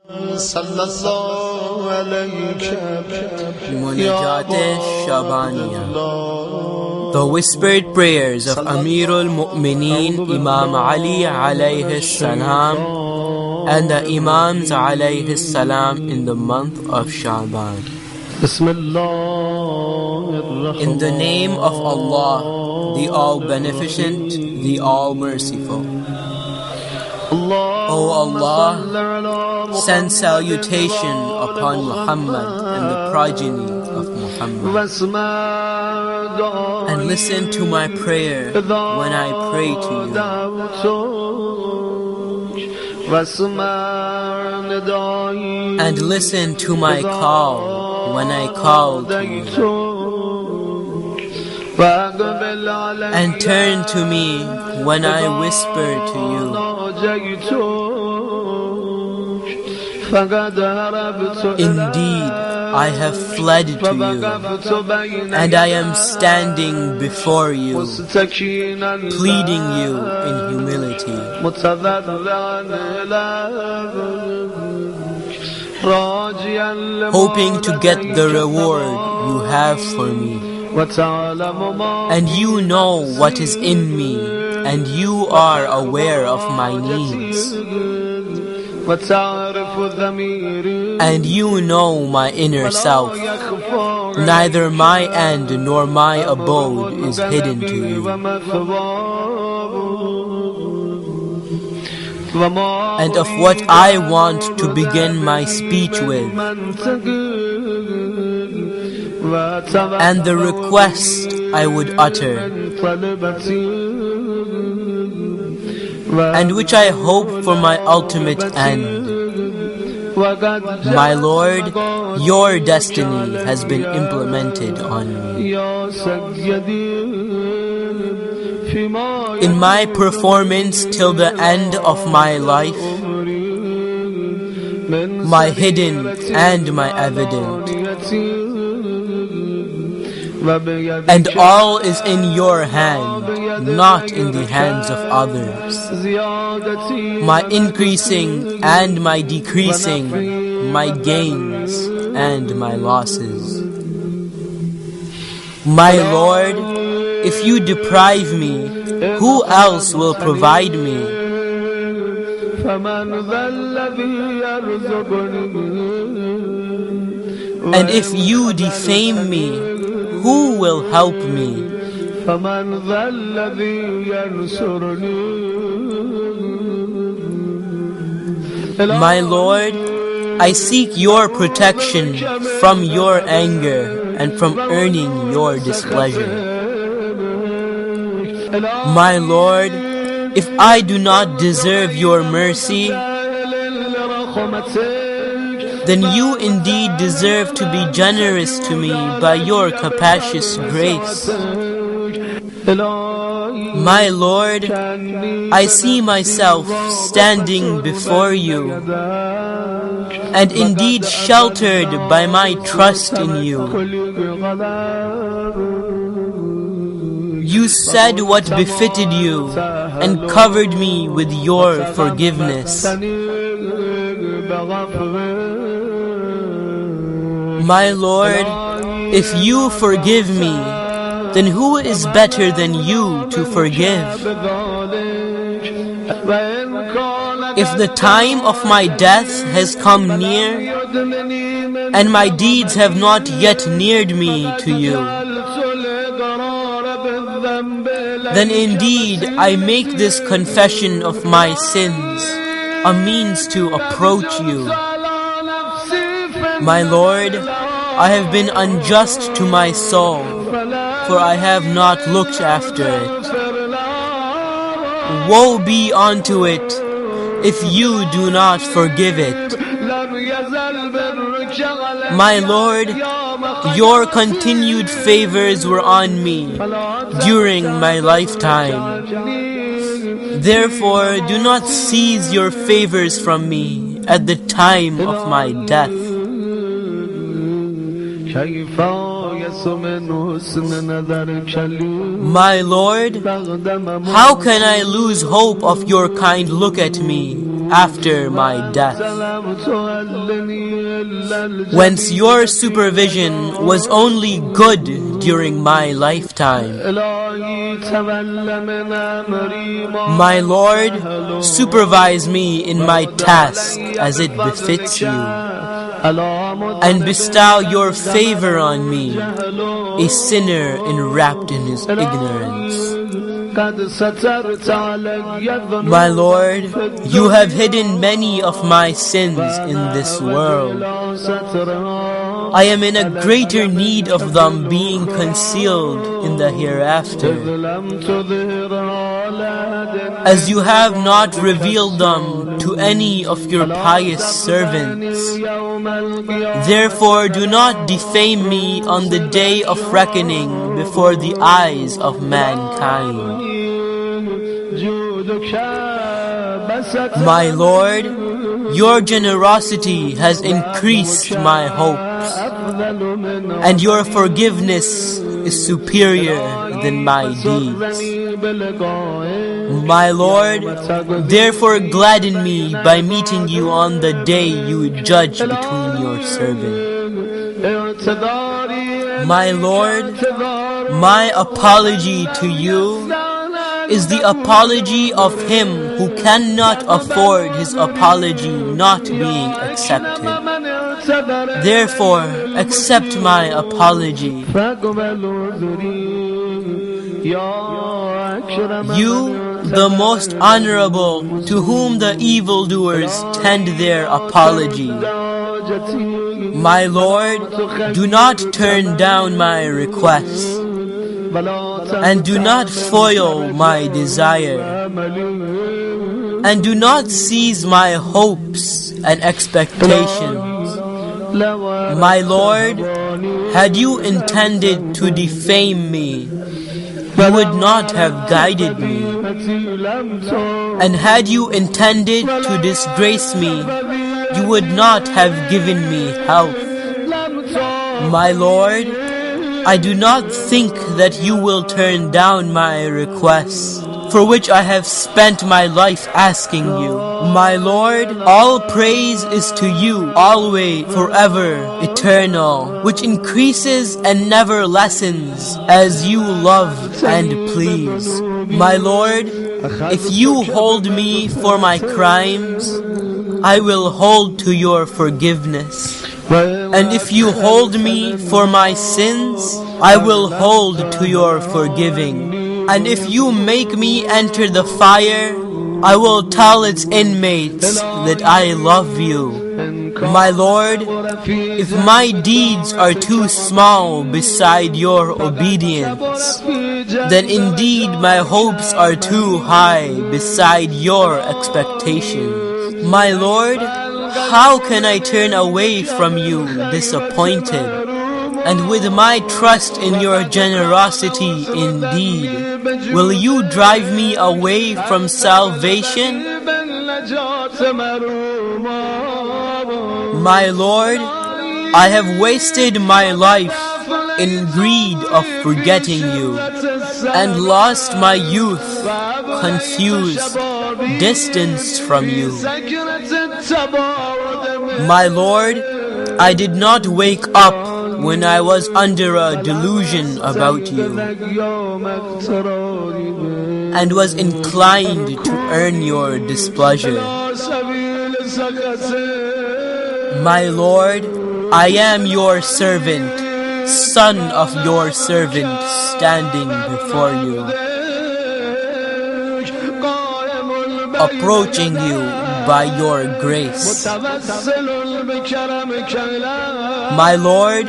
Munajaat Shabaniyah. The whispered prayers of Amirul Mu'mineen Imam Ali alayhi salam and the Imams alayhi salam in the month of Shaban. In the name of Allah, the All-Beneficent, the All-Merciful. O Allah, send salutation upon Muhammad and the progeny of Muhammad. And listen to my prayer when I pray to you. And listen to my call when I call to you. And turn to me when I whisper to you. Indeed, I have fled to you, and I am standing before you, pleading you in humility, hoping to get the reward you have for me. And you know what is in me, and you are aware of my needs. And you know my inner self. Neither my end nor my abode is hidden to you. And of what I want to begin my speech with, and the request I would utter, and which I hope for my ultimate end. My Lord, your destiny has been implemented on me. In my performance till the end of my life, my hidden and my evident, and all is in your hand, not in the hands of others. My increasing and my decreasing, my gains and my losses. My Lord, if you deprive me, who else will provide me? And if you defame me, who will help me? My Lord, I seek your protection from your anger and from earning your displeasure. My Lord, if I do not deserve your mercy, then you indeed deserve to be generous to me by your capacious grace. My Lord, I see myself standing before you, and indeed sheltered by my trust in you. You said what befitted you, and covered me with your forgiveness. My Lord, if you forgive me, then who is better than you to forgive? If the time of my death has come near, and my deeds have not yet neared me to you, then indeed I make this confession of my sins a means to approach you. My Lord, I have been unjust to my soul, for I have not looked after it. Woe be unto it if you do not forgive it. My Lord, your continued favors were on me during my lifetime. Therefore, do not seize your favors from me at the time of my death. My Lord, how can I lose hope of your kind look at me after my death, whence your supervision was only good during my lifetime. My Lord, supervise me in my task as it befits you, and bestow your favor on me, a sinner enwrapped in his ignorance. My Lord, you have hidden many of my sins in this world. I am in a greater need of them being concealed in the hereafter, as you have not revealed them to any of your pious servants. Therefore, do not defame me on the day of reckoning before the eyes of mankind. My Lord, your generosity has increased my hopes, and your forgiveness is superior than my deeds. My Lord, therefore gladden me by meeting you on the day you judge between your servants. My Lord, my apology to you is the apology of him who cannot afford his apology not being accepted. Therefore, accept my apology. You, the most honorable, to whom the evildoers tend their apology. My Lord, do not turn down my request, and do not foil my desire, and do not seize my hopes and expectations. My Lord, had you intended to defame me, you would not have guided me, and had you intended to disgrace me, you would not have given me help. My Lord, I do not think that you will turn down my request, for which I have spent my life asking you. My Lord, all praise is to you, always, forever, eternal, which increases and never lessens, as you love and please. My Lord, if you hold me for my crimes, I will hold to your forgiveness. And if you hold me for my sins, I will hold to your forgiving. And if you make me enter the fire, I will tell its inmates that I love you. My Lord, if my deeds are too small beside your obedience, then indeed my hopes are too high beside your expectations. My Lord, how can I turn away from you disappointed? And with my trust in your generosity indeed, will you drive me away from salvation? My Lord, I have wasted my life in greed of forgetting you, and lost my youth, confused, distanced from you. My Lord, I did not wake up when I was under a delusion about you, and was inclined to earn your displeasure. My Lord, I am your servant, son of your servant, standing before you, approaching you by your grace. My Lord,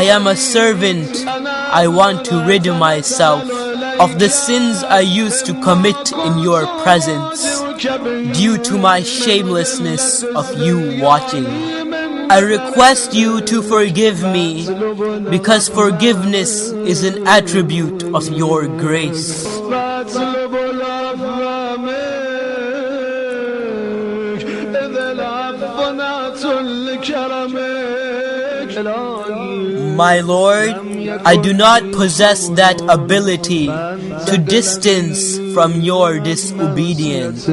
I am a servant. I want to rid myself of the sins I used to commit in your presence, due to my shamelessness of you watching. I request you to forgive me, because forgiveness is an attribute of your grace. My Lord, I do not possess that ability to distance from your disobedience.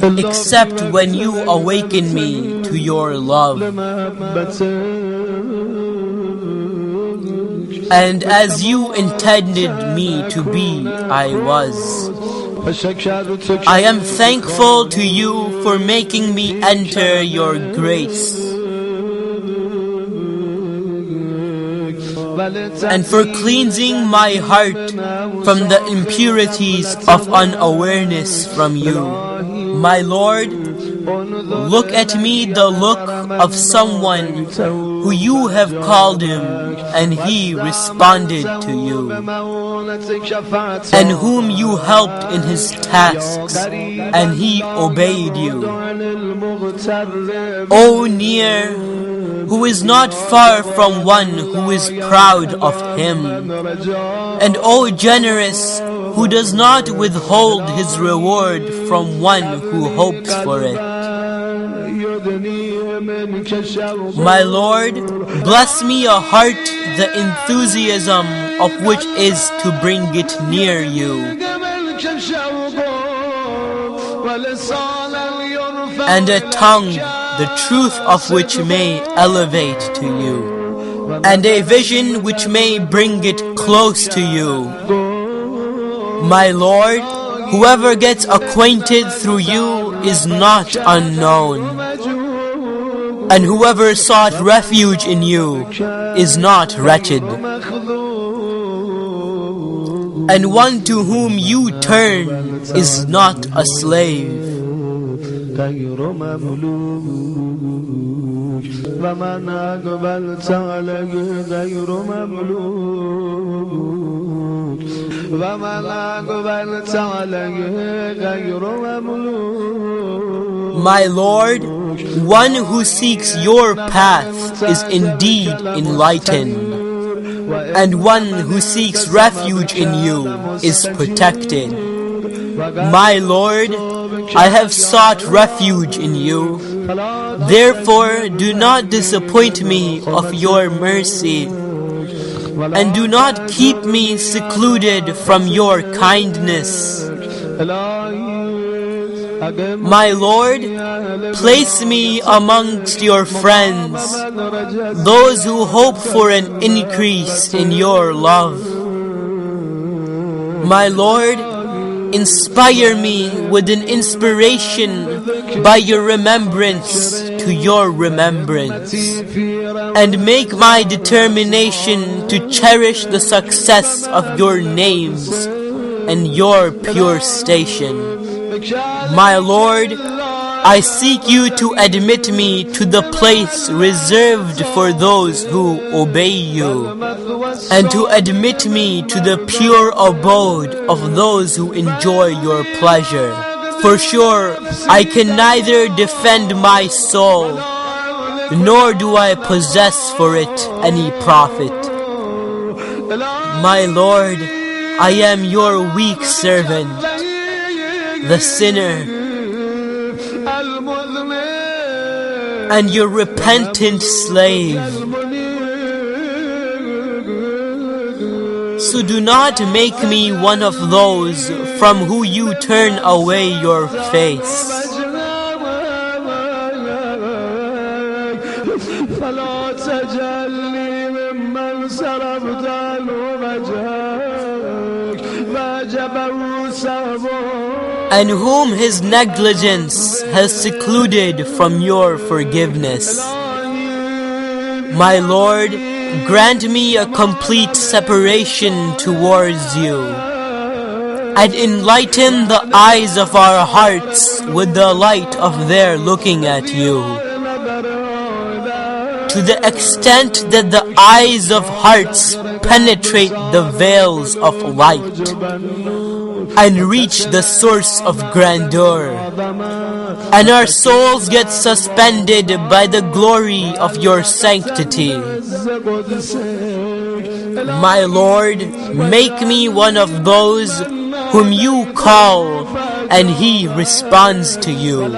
except when you awaken me to your love. And as you intended me to be, I was. I am thankful to you for making me enter your grace, and for cleansing my heart from the impurities of unawareness from you. My Lord, look at me the look of someone who you have called him, and he responded to you, and whom you helped in his tasks, and he obeyed you. O near, who is not far from one who is proud of him, and O generous, who does not withhold his reward from one who hopes for it. My Lord, bless me a heart the enthusiasm of which is to bring it near you, and a tongue the truth of which may elevate to you, and a vision which may bring it close to you. My Lord, whoever gets acquainted through you is not unknown, and whoever sought refuge in you is not wretched, and one to whom you turn is not a slave. My Lord, one who seeks your path is indeed enlightened, and one who seeks refuge in you is protected. My Lord, I have sought refuge in you. Therefore, do not disappoint me of your mercy, and do not keep me secluded from your kindness. My Lord, place me amongst your friends, those who hope for an increase in your love. My Lord, inspire me with an inspiration by your remembrance to your remembrance, and make my determination to cherish the success of your names and your pure station. My Lord, I seek you to admit me to the place reserved for those who obey you, and to admit me to the pure abode of those who enjoy your pleasure. For sure, I can neither defend my soul, nor do I possess for it any profit. My Lord, I am your weak servant, the sinner, and your repentant slave. So do not make me one of those from who you turn away your face. And whom his negligence has secluded from your forgiveness. My Lord, grant me a complete separation towards you, and enlighten the eyes of our hearts with the light of their looking at you, to the extent that the eyes of hearts penetrate the veils of light and reach the source of grandeur, and our souls get suspended by the glory of your sanctity. My Lord, make me one of those whom you call and he responds to you.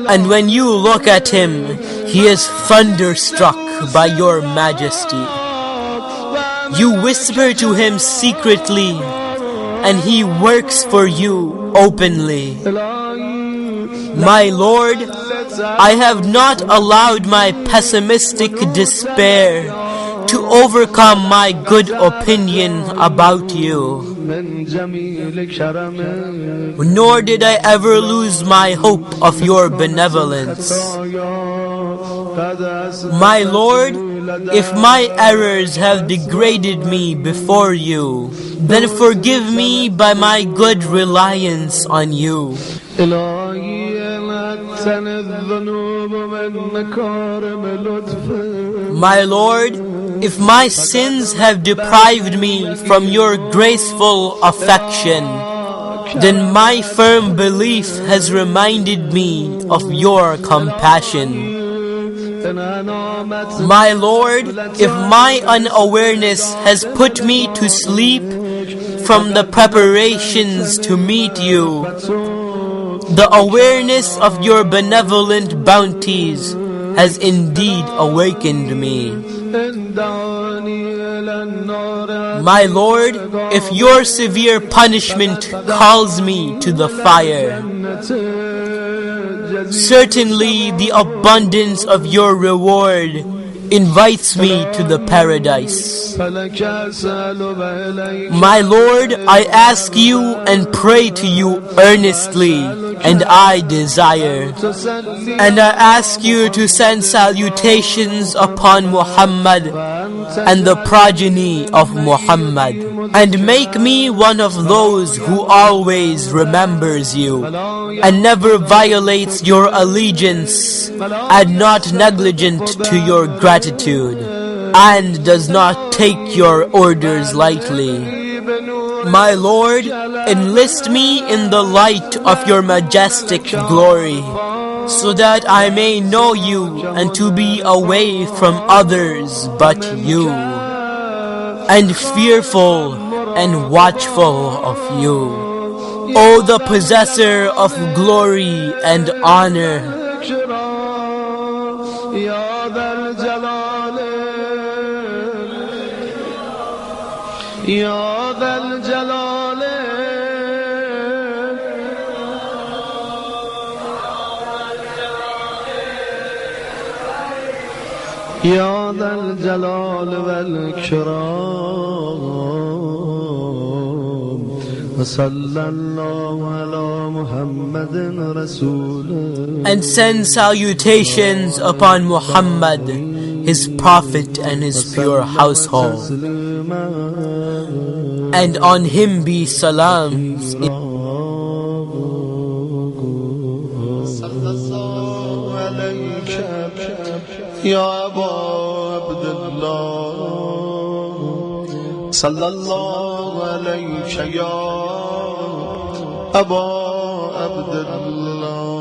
And when you look at him, he is thunderstruck by your majesty. You whisper to him secretly, and he works for you openly. My Lord, I have not allowed my pessimistic despair to overcome my good opinion about you, nor did I ever lose my hope of your benevolence. My Lord, if my errors have degraded me before you, then forgive me by my good reliance on you. My Lord, if my sins have deprived me from your graceful affection, then my firm belief has reminded me of your compassion. My Lord, if my unawareness has put me to sleep from the preparations to meet you, the awareness of your benevolent bounties has indeed awakened me. My Lord, if your severe punishment calls me to the fire, certainly the abundance of your reward invites me to the paradise. My Lord, I ask you and pray to you earnestly, and I desire. And I ask you to send salutations upon Muhammad and the progeny of Muhammad, and make me one of those who always remembers you, and never violates your allegiance, and not negligent to your gratitude, and does not take your orders lightly. My Lord, enlist me in the light of your majestic glory, so that I may know you and to be away from others but you, and fearful and watchful of you, O the possessor of glory and honor. يا ذا الجلال يا ذا الجلال والإكرام وصلى الله على محمد رسوله. And send salutations upon Muhammad, his prophet and his pure household, and on him be salams. يا أبا عبد الله صلى الله عليك يا أبا عبد الله